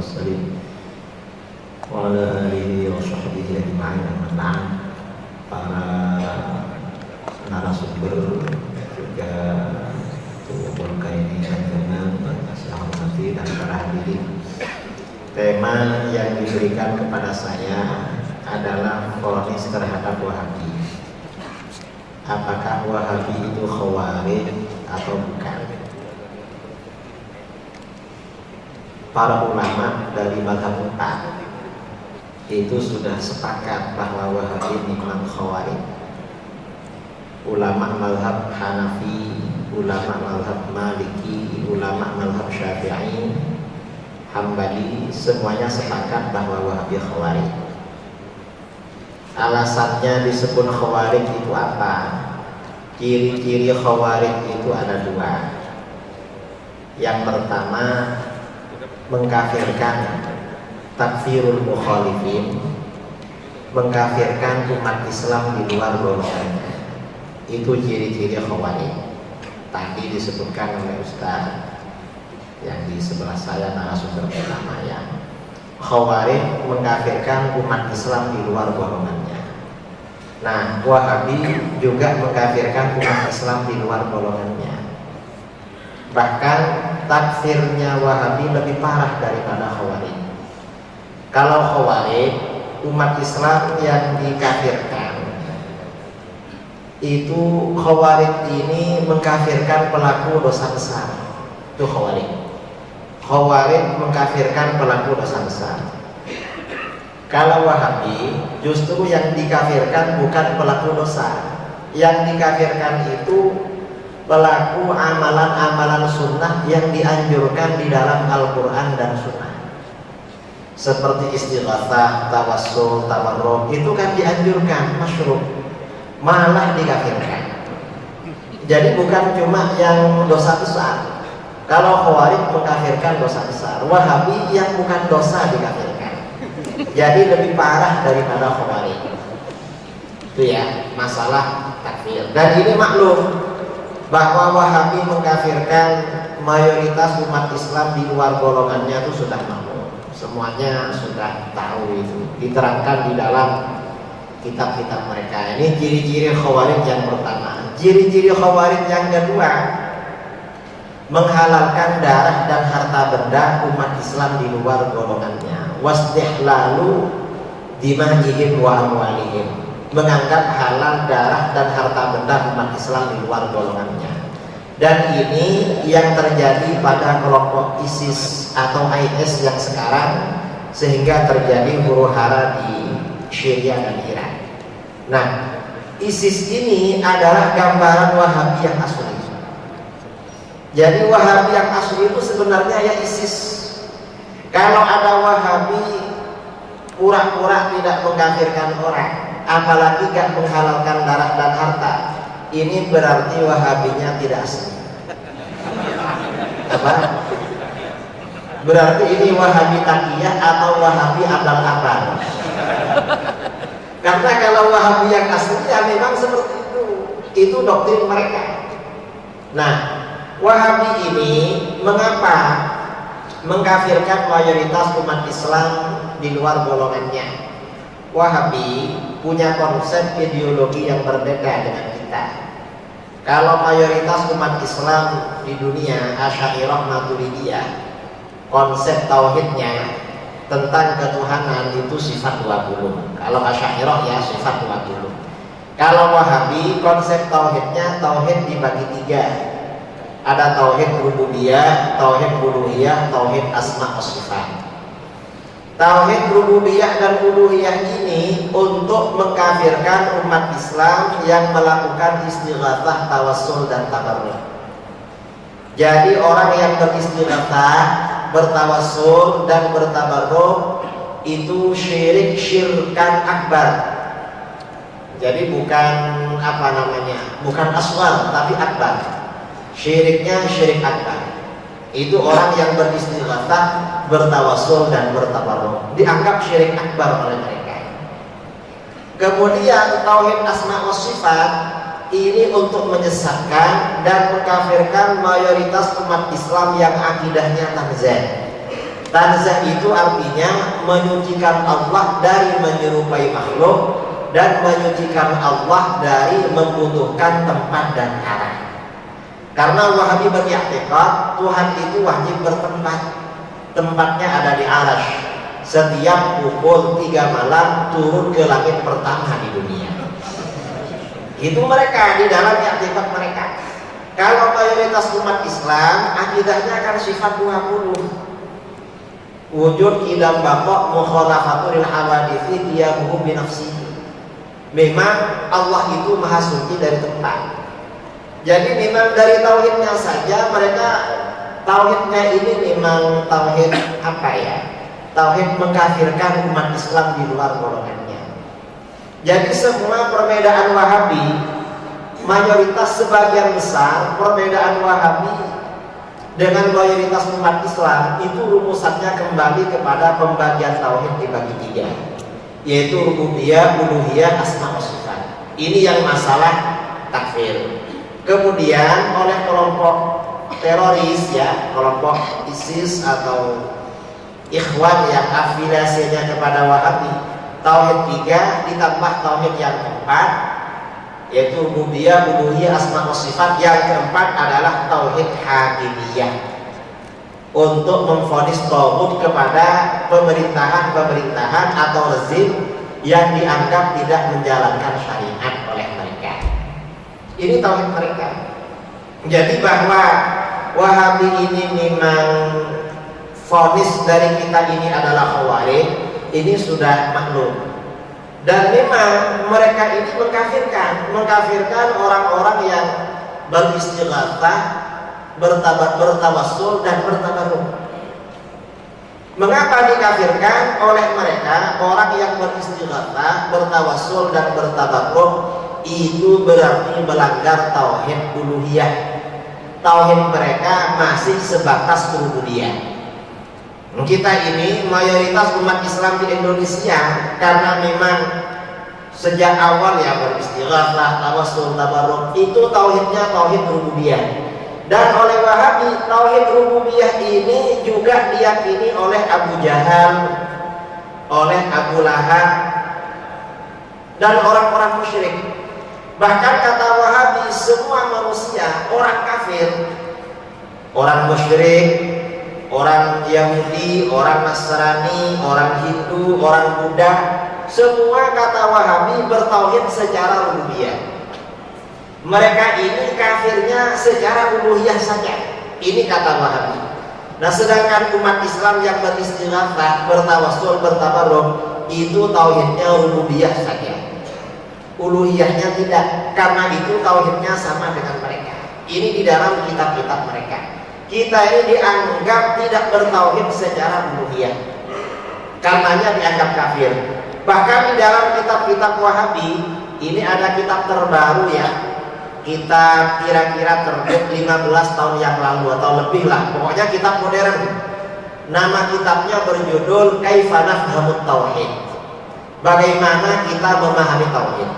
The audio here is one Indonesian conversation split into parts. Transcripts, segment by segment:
المرسلين وعلى آله وصحبه أجمعين أما بعد. Para narasumber juga Tuhan kaini dan saya hormati dan para hadirin. Tema yang diberikan kepada saya adalah vonis terhadap Wahabi. Apakah Wahabi itu khawarij atau bukan? Para ulama dari mazhab 4 itu sudah sepakat bahwa Wahabi memang khawarij. Ulama mazhab Hanafi, ulama mazhab Maliki, ulama mazhab Syafi'i, Hambali, semuanya sepakat bahwa Wahabi khawarij. Alasannya disebut khawarij itu apa? Ciri-ciri khawarij itu ada 2. Yang pertama, mengkafirkan, takfirul mukhalifin, mengkafirkan umat Islam di luar golongannya. Itu ciri-ciri khawarij. Tadi disebutkan oleh Ustaz yang di sebelah saya, narasumber pertama ya. Khawarij mengkafirkan umat Islam di luar golongannya. Nah, Wahabi juga mengkafirkan umat Islam di luar golongannya. Bahkan takfirnya Wahabi lebih parah daripada Khawarij. Kalau Khawarij, umat Islam yang dikafirkan, itu Khawarij ini mengkafirkan pelaku dosa besar. Itu Khawarij. Khawarij mengkafirkan pelaku dosa besar. Kalau Wahabi, justru yang dikafirkan bukan pelaku dosa. Yang dikafirkan itu pelaku amalan-amalan sunnah yang dianjurkan di dalam Al-Quran dan sunnah. Seperti istighatsah, tawassul, tawarruk, itu kan dianjurkan, masyru', malah dikafirkan. Jadi bukan cuma yang dosa besar. Kalau Khawarij mengkafirkan dosa besar, Wahabi yang bukan dosa dikafirkan. Jadi lebih parah daripada Khawarij. Itu ya, masalah takfir. Dan ini maklum bahwa Wahabi mengkafirkan mayoritas umat Islam di luar golongannya itu sudah maklum. Semuanya sudah tahu itu, diterangkan di dalam kitab-kitab mereka. Ini ciri-ciri Khawarij yang pertama. Ciri-ciri Khawarij yang kedua, menghalalkan darah dan harta benda umat Islam di luar golongannya. Wasdihlalu dimahihim wa amwalihim, menganggap halal darah dan harta benda umat Islam di luar golongannya. Dan ini yang terjadi pada kelompok ISIS atau IS yang sekarang, sehingga terjadi huru-hara di Syria dan Irak. Nah, ISIS ini adalah gambaran Wahabi yang asli. Jadi Wahabi yang asli itu sebenarnya ya ISIS. Kalau ada Wahabi pura-pura tidak mengkafirkan orang, apalagi gak menghalalkan darah dan harta, ini berarti Wahabinya tidak asli. Apa? Berarti ini Wahabi takiyah atau Wahabi abal-abal. Karena kalau Wahabi yang asli ya memang seperti itu. Itu doktrin mereka. Nah, Wahabi ini mengapa mengkafirkan mayoritas umat Islam di luar golongannya? Wahabi punya konsep ideologi yang berbeda dengan kita. Kalau mayoritas umat Islam di dunia Asy'ariyah Maturidiyah, konsep tauhidnya tentang ketuhanan itu sifat 20. Kalau Asy'ariyah ya sifat 20. Kalau Wahabi konsep tauhidnya tauhid dibagi 3. Ada tauhid rububiyah, tauhid uluhiyah, tauhid asma wa sifat. Tauhid rububiyah dan uluhiyah ini untuk mengkafirkan umat Islam yang melakukan istighatsah, tawassul dan tabarruk. Jadi orang yang beristighatsah, bertawassul dan bertabarruk itu syirkan akbar. Jadi bukan apa namanya, bukan asghar tapi akbar. Syiriknya syirik akbar. Itu orang yang beristighatsah, bertawassul dan bertabarruk, dianggap syirik akbar oleh mereka. Kemudian tauhid asma wa sifat ini untuk menyesatkan dan mengkafirkan mayoritas umat Islam yang akidahnya tanzih. Tanzah itu artinya menyucikan Allah dari menyerupai makhluk dan menyucikan Allah dari membutuhkan tempat dan arah. Karena Wahabi beriktikad Tuhan itu wajib bertempat. Tempatnya ada di Arasy. Setiap pukul 3 malam turun ke langit pertama di dunia. Itu mereka di dalam iktikad mereka. Kalau mayoritas umat Islam akidahnya akan sifat 20. Wujud idam baqa mukhalafatul hawadithi diyamuhu binafsihi. Memang Allah itu maha suci dari tempat. Jadi memang dari tauhidnya saja mereka, tauhidnya ini memang tauhid apa ya? Tauhid mengkafirkan umat Islam di luar golongannya. Jadi semua perbedaan Wahabi, mayoritas sebagian besar perbedaan Wahabi dengan mayoritas umat Islam itu rumusannya kembali kepada pembagian tauhid dibagi 3, yaitu rububiyah, uluhiyah, asma wa sifat. Ini yang masalah takfir. Kemudian oleh kelompok teroris ya, kelompok ISIS atau Ikhwan yang afiliasinya kepada Wahabi, tauhid 3 ditambah tauhid yang keempat, yaitu rububiyah, uluhiyah, asma wa sifat. Yang keempat adalah tauhid hakimiyah, untuk memvonis tauhid kepada pemerintahan atau rezim yang dianggap tidak menjalankan syariat oleh mereka. Ini tauhid mereka. Jadi bahwa Wahabi ini memang vonis dari kita ini adalah khawarij, ini sudah maklum. Dan memang mereka ini mengkafirkan orang-orang yang beristighatsah, bertawassul dan bertabarruk. Mengapa dikafirkan oleh mereka? Orang yang beristighatsah, bertawassul dan bertabarruk itu berarti melanggar tauhid uluhiyah. Tauhid mereka masih sebatas rububiyah. Kita ini mayoritas umat Islam di Indonesia karena memang sejak awal ya beristighatsah, tawassul, tabarruk itu tauhidnya tauhid rububiyah. Dan oleh Wahabi tauhid rububiyah ini juga diyakini oleh Abu Jahal, oleh Abu Lahab dan orang-orang musyrik. Bahkan kata Wahabi semua manusia, orang kafir, orang musyrik, orang Yahudi, orang Nasrani, orang Hindu, orang Buddha, semua kata Wahabi bertauhid secara rububiyah. Mereka ini kafirnya secara uluhiyah saja. Ini kata Wahabi. Nah, sedangkan umat Islam yang beristighatsah, bertawassul, bertabarruk itu tauhidnya rububiyah saja. Uluhiyahnya tidak. Karena itu tauhidnya sama dengan mereka. Ini di dalam kitab-kitab mereka. Kita ini dianggap tidak bertauhid secara uluhiyah, karenanya dianggap kafir. Bahkan di dalam kitab-kitab Wahabi ini ada kitab terbaru ya, kitab kira-kira terbit 15 tahun yang lalu atau lebih lah, pokoknya kitab modern. Nama kitabnya berjudul Kaifa Nafhamut Tauhid, bagaimana kita memahami tauhid.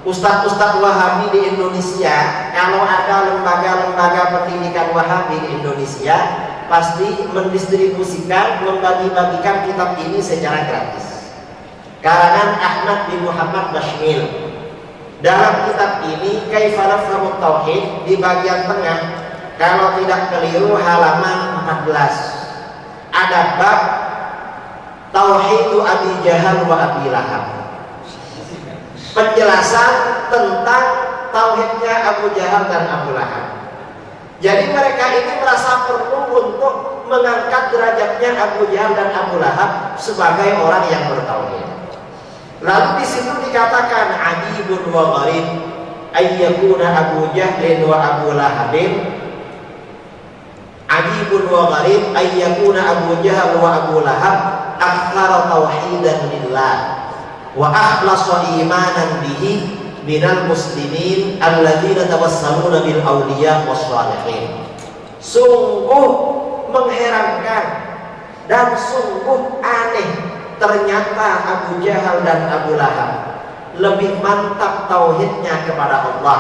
Ustadz-ustadz Wahabi di Indonesia, kalau ada lembaga-lembaga pendidikan Wahabi di Indonesia, pasti mendistribusikan, membagi-bagikan kitab ini secara gratis. Karangan Ahmad bin Muhammad Bashmil. Dalam kitab ini, Kaifa Nafhamut Tauhid, di bagian tengah, kalau tidak keliru halaman 14, ada bab Tauhidu Abi Jahal wa Abi Lahab. Penjelasan tentang tauhidnya Abu Jahal dan Abu Lahab. Jadi mereka ini merasa perlu untuk mengangkat derajatnya Abu Jahal dan Abu Lahab sebagai orang yang bertauhid. Lalu di situ dikatakan ajibun wa gharib ayyakuna Abu Jahlin wa Abu Lahabin. Ajibun wa gharib ayyakuna Abu Jahal wa Abu Lahab aktsara tauhidan lillah wa akhlasa imanan bihi minal muslimin alladzina tawassaluna bil awliya wassalihin. Sungguh mengherankan dan sungguh aneh, ternyata Abu Jahal dan Abu Lahab lebih mantap tauhidnya kepada Allah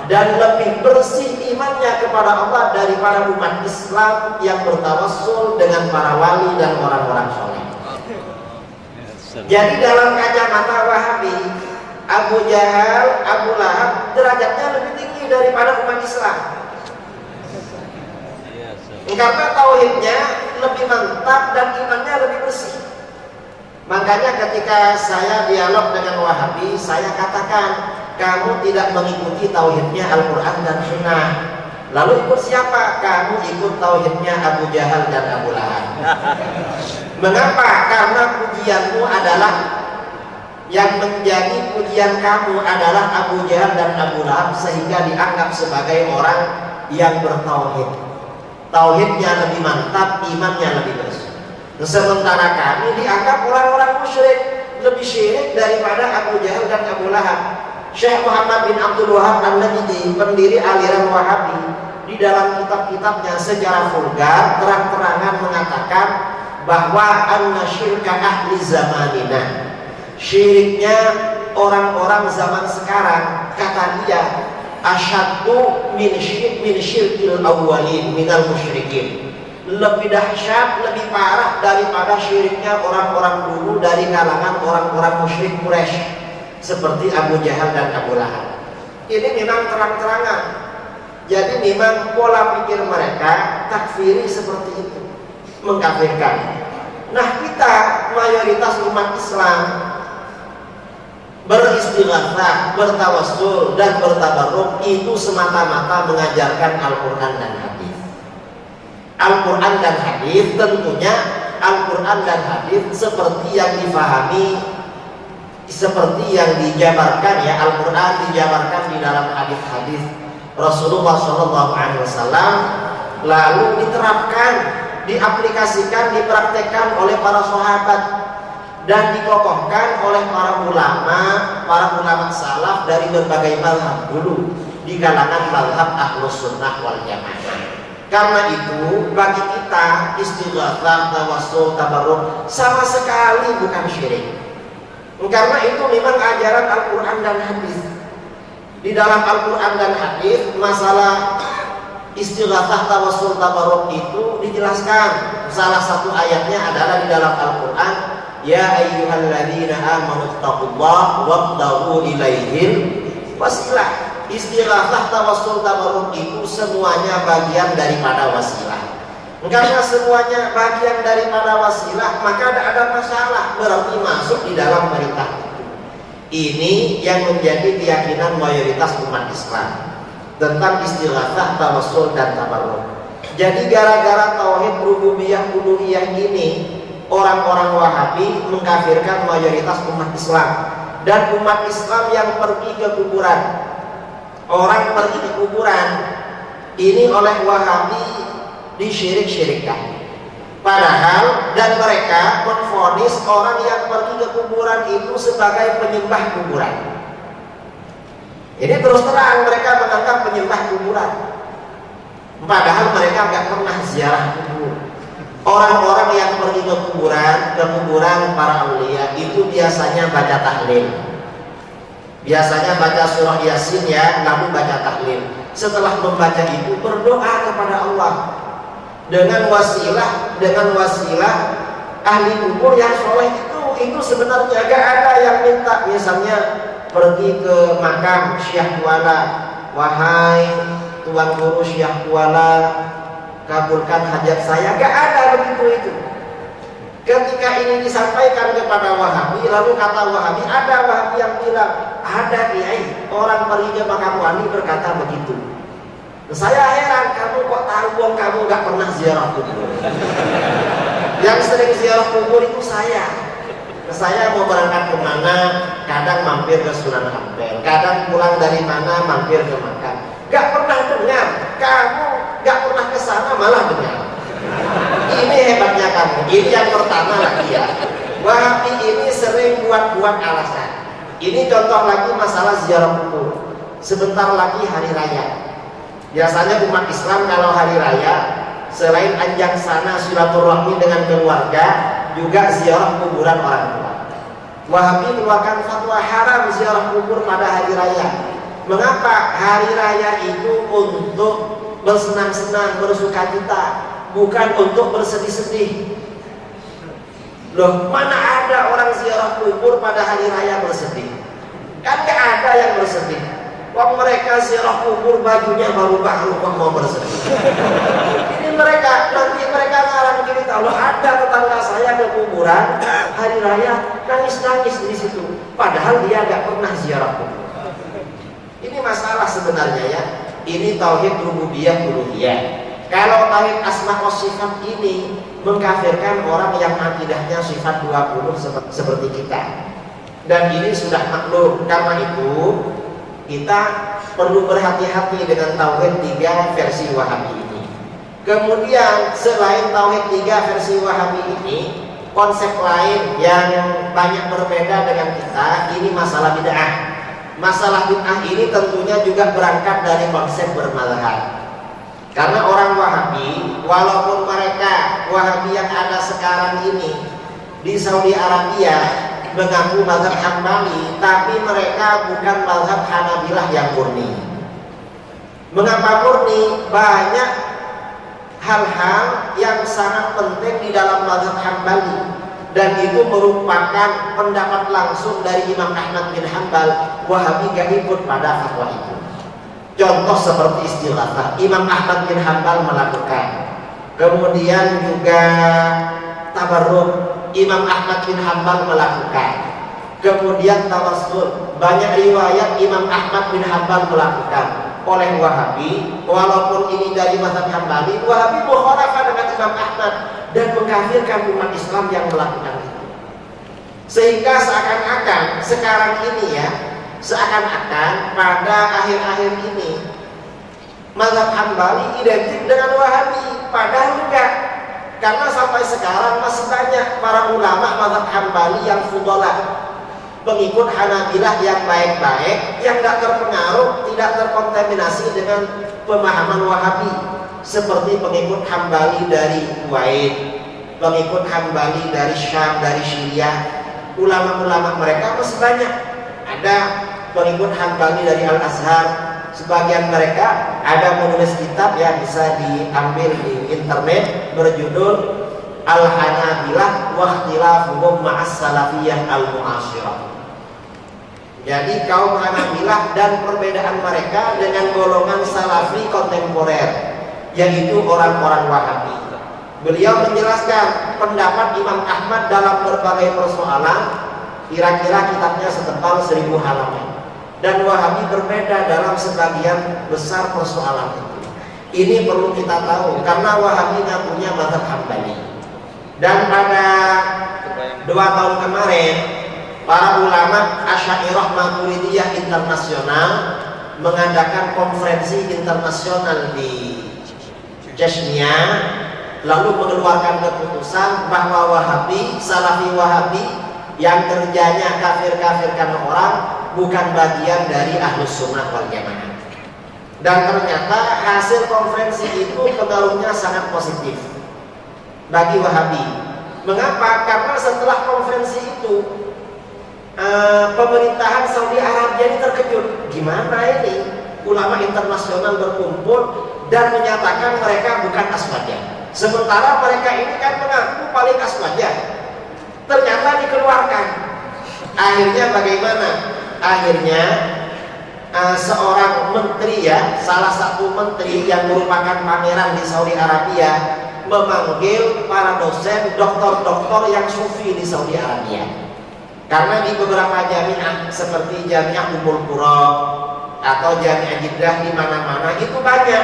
dan lebih bersih imannya kepada kepada Allah daripada umat Islam yang bertawassul dengan para wali dan orang-orang soleh. Jadi dalam kacamata Wahabi, Abu Jahal, Abu Lahab derajatnya lebih tinggi daripada umat Islam. Karena tauhidnya lebih mantap dan imannya lebih bersih. Makanya ketika saya dialog dengan Wahabi, saya katakan, kamu tidak mengikuti tauhidnya Al-Quran dan Sunnah. Lalu ikut siapa? Kamu ikut tauhidnya Abu Jahal dan Abu Lahab. Mengapa? Karena pujianmu adalah, yang menjadi pujian kamu adalah Abu Jahal dan Abu Lahab, sehingga dianggap sebagai orang yang bertauhid. Tauhidnya lebih mantap, imannya lebih bersih. Sementara kami dianggap orang-orang musyrik, lebih syirik daripada Abu Jahal dan Abu Lahab. Syekh Muhammad bin Abdul Wahab An-Najdi, pendiri aliran Wahabi, di dalam kitab-kitabnya secara vulgar terang-terangan mengatakan bahwa an-syirka ahli zamanina, syiriknya orang-orang zaman sekarang, kata dia, asyaddu min syirkil awwalin minal musyrikin, lebih dahsyat, lebih parah daripada syiriknya orang-orang dulu dari kalangan orang-orang musyrik Quraisy, seperti Abu Jahal dan Abu Lahab. Ini memang terang-terangan. Jadi memang pola pikir mereka takfiri seperti itu, mengkafirkan. Nah, kita mayoritas umat Islam beristighatsah, bertawassul dan bertabarruk itu semata-mata mengajarkan Al-Quran dan hadis. Al-Quran dan hadis tentunya Al-Quran dan hadis seperti yang difahami, seperti yang dijabarkan ya, Al-Quran dijabarkan di dalam hadis-hadis Rasulullah SAW, lalu diterapkan, diaplikasikan, dipraktekkan oleh para sahabat dan dikokohkan oleh para ulama salaf dari berbagai mazhab dulu di kalangan mazhab Ahlus Sunnah wal Jamaah. Karena itu bagi kita istighatsah, tawassul, tabarruk sama sekali bukan syirik. Karena itu memang ajaran Al-Quran dan hadis. Di dalam Al-Quran dan hadis masalah istighatsah, tawassul, tabarruk itu dijelaskan. Salah satu ayatnya adalah di dalam Al-Quran, ya ayyuhalladzina amanu taqullaha wabtaghu ilaihil wasilah. Istighatsah, tawassul, tabarruk itu semuanya bagian daripada wasilah. Karena semuanya bagian daripada wasilah, maka ada masalah, berarti masuk di dalam perintah itu. Ini yang menjadi keyakinan mayoritas umat Islam tentang istighatsah, tawassul dan tabarruk. Jadi gara-gara tauhid rububiyah uluhiyah ini, orang-orang Wahabi mengkafirkan mayoritas umat Islam. Dan umat Islam yang pergi ke kuburan, orang pergi ke kuburan ini oleh Wahabi disyirik-syirikkan. Padahal dan mereka menvonis orang yang pergi ke kuburan itu sebagai penyembah kuburan. Ini terus terang mereka menganggap penyembah kuburan. Padahal mereka nggak pernah ziarah kubur. Orang-orang yang pergi ke kuburan para aulia itu biasanya baca tahlil. Biasanya baca surah Yasin ya, lalu baca tahlil. Setelah membaca itu berdoa kepada Allah. Dengan wasilah ahli kubur yang soleh itu sebenarnya gak ada yang minta. Misalnya pergi ke makam Syekh Kuala, wahai Tuan Guru Syekh Kuala, kabulkan hajat saya, gak ada begitu itu. Ketika ini disampaikan kepada Wahabi, lalu kata Wahabi, ada Wahabi yang bilang, ada kiai orang pergi ke makam wali berkata begitu. Saya heran, kamu kok tahu wong kamu gak pernah ziarah kubur. Yang sering ziarah kubur itu saya. Saya mau berangkat kemana, kadang mampir ke Sunan Ampel, kadang pulang dari mana mampir ke Makkah. Gak pernah dengar, kamu gak pernah ke sana malah dengar. Ini hebatnya kamu. Ini yang pertama lagi ya. Wahabi ini sering buat-buat alasan. Ini contoh lagi masalah ziarah kubur. Sebentar lagi hari raya. Biasanya umat Islam kalau hari raya selain anjang sana silaturahmi dengan keluarga, juga ziarah kuburan orang tua. Wahabi mengeluarkan fatwa haram ziarah kubur pada hari raya. Mengapa? Hari raya itu untuk bersenang-senang, bersukacita, bukan untuk bersedih-sedih. Loh, mana ada orang ziarah kubur pada hari raya bersedih? Kan gak ada yang bersedih. Wong mereka ziarah kubur bajunya baru-baru kok mau bersedih. Ini mereka, nanti mereka ngarang cerita, loh ada tetangga saya ke kuburan hari raya nangis-nangis di situ. Padahal dia gak pernah ziarah kubur. Ini masalah sebenarnya ya. Ini tauhid rububiyah uluhiyah. Kalau tauhid asma wa sifat ini mengkafirkan orang yang akidahnya sifat 20 seperti kita. Dan ini sudah maklum. Karena itu kita perlu berhati-hati dengan tauhid 3 versi Wahabi ini. Kemudian selain tauhid 3 versi Wahabi ini, konsep lain yang banyak berbeda dengan kita, ini masalah bid'ah. Masalah bid'ah ini tentunya juga berangkat dari konsep bermadzhab. Karena orang Wahabi, walaupun mereka Wahabi yang ada sekarang ini di Saudi Arabia mengaku mazhab Hambali, tapi mereka bukan mazhab Hanabilah yang murni. Mengapa murni? Banyak hal-hal yang sangat penting di dalam mazhab Hambali, dan itu merupakan pendapat langsung dari Imam Ahmad bin Hanbal. Wahabi gak ikut pada fatwa itu. Contoh seperti istighatsah, Imam Ahmad bin Hanbal melakukan. Kemudian juga tabarruk, Imam Ahmad bin Hanbal melakukan. Kemudian tawassul, banyak riwayat Imam Ahmad bin Hanbal melakukan. Oleh Wahabi, walaupun ini dari mazhab Hambali, Wahabi mukhalafah dengan Imam Ahmad dan mengkafirkan umat Islam yang melakukan itu. Sehingga seakan-akan sekarang ini ya, seakan-akan pada akhir-akhir ini mazhab Hambali identik dengan Wahabi, padahal enggak. Karena sampai sekarang masih banyak para ulama mazhab Hambali yang fudalah, pengikut Hanabilah yang baik-baik, yang tidak terpengaruh, tidak terkontaminasi dengan pemahaman Wahabi, seperti pengikut Hambali dari Kuwait, pengikut Hambali dari Syam, dari Syria. Ulama-ulama mereka masih banyak. Ada pengikut Hambali dari Al-Azhar, sebagian mereka ada menulis kitab yang bisa diambil di internet berjudul Al-Hanabilah wa ikhtilafuhum ma'as salafiyah al-mu'asyirah. Jadi kaum Hanabilah dan perbedaan mereka dengan golongan salafi kontemporer, yaitu orang-orang Wahabi. Beliau menjelaskan pendapat Imam Ahmad dalam berbagai persoalan, kira-kira kitabnya setebal 1000 halaman. Dan Wahabi berbeda dalam sebagian besar persoalan itu. Ini perlu kita tahu, karena Wahabi punya mazhab Hambali. Dan pada 2 tahun kemarin, para ulama Asy'ariyah Maturidiyah internasional mengadakan konferensi internasional di Chechnya, lalu mengeluarkan keputusan bahwa Wahabi, Salafi Wahabi yang kerjanya kafir-kafirkan orang bukan bagian dari Ahlus Sunnah wal Jamaah. Dan ternyata hasil konferensi itu pengaruhnya sangat positif bagi Wahabi. Mengapa? Karena setelah konferensi itu pemerintahan Saudi Arabia ini terkejut. Gimana ini? Ulama internasional berkumpul dan menyatakan mereka bukan aswaja. Sementara mereka ini kan mengaku paling aswaja. Ternyata dikeluarkan. Akhirnya bagaimana? Akhirnya seorang menteri ya, salah satu menteri yang merupakan pangeran di Saudi Arabia memanggil para dosen, doktor-doktor yang sufi di Saudi Arabia. Karena di beberapa jamiah seperti Jamiah Ummul Qura atau Jamiah Jeddah, di mana-mana itu banyak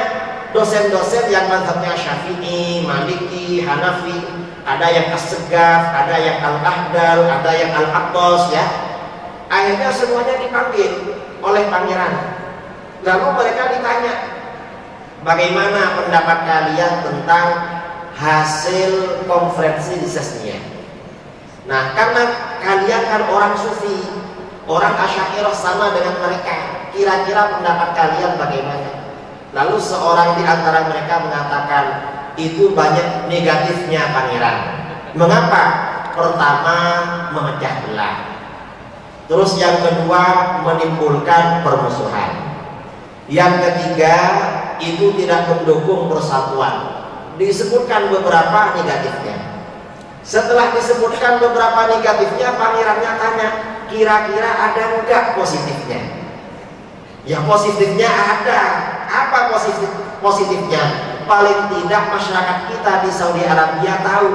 dosen-dosen yang mazhabnya Syafi'i, Maliki, Hanafi, ada yang As-Segaf, ada yang Al-Ahdal, ada yang Al-Aqdas ya. Akhirnya semuanya dipanggil oleh pangeran. Lalu mereka ditanya, bagaimana pendapat kalian tentang hasil konferensi di Chechnya? Nah, karena kalian kan orang sufi, orang Asy'ariyah sama dengan mereka, kira-kira pendapat kalian bagaimana? Lalu seorang di antara mereka mengatakan, itu banyak negatifnya pangeran. Mengapa? Pertama, memecah belah. Terus yang kedua, menimbulkan permusuhan. Yang ketiga, itu tidak mendukung persatuan. Disebutkan beberapa negatifnya. Setelah disebutkan beberapa negatifnya, pangerannya tanya, kira-kira ada enggak positifnya? Ya positifnya ada. Apa positifnya? Paling tidak masyarakat kita di Saudi Arabia tahu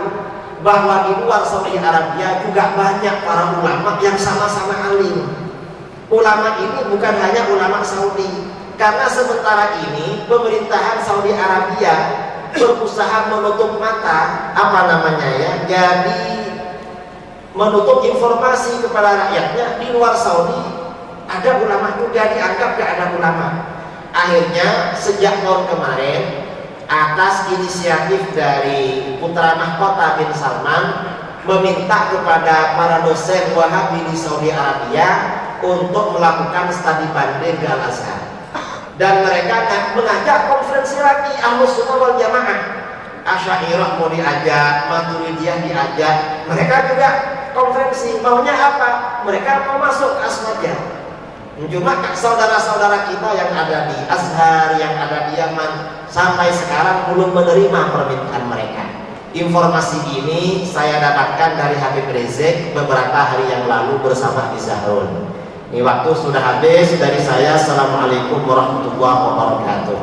bahwa di luar Saudi Arabia juga banyak para ulama yang sama-sama alim. Ulama ini bukan hanya ulama Saudi, karena sementara ini pemerintahan Saudi Arabia berusaha menutup mata, jadi menutup informasi kepada rakyatnya. Di luar Saudi ada ulama juga, dianggap gak ada ulama. Akhirnya sejak tahun kemarin, atas inisiatif dari putra mahkota bin Salman, meminta kepada para dosen Wahabi di Saudi Arabia untuk melakukan studi banding di Al-Azhar. Dan mereka mengajak konferensi lagi Ahlus Sunnah wal Jamaah. Asy'ariyah mau diajak, Maturidiyah diajak, mereka juga konferensi. Maunya apa? Mereka mau masuk ke Aswaja. Cuma saudara-saudara kita yang ada di Azhar, yang ada di Yaman, sampai sekarang belum menerima permintaan mereka. Informasi ini saya dapatkan dari Habib Rizik beberapa hari yang lalu bersama di Zahrul. Ini waktu sudah habis dari saya. Assalamualaikum warahmatullahi wabarakatuh.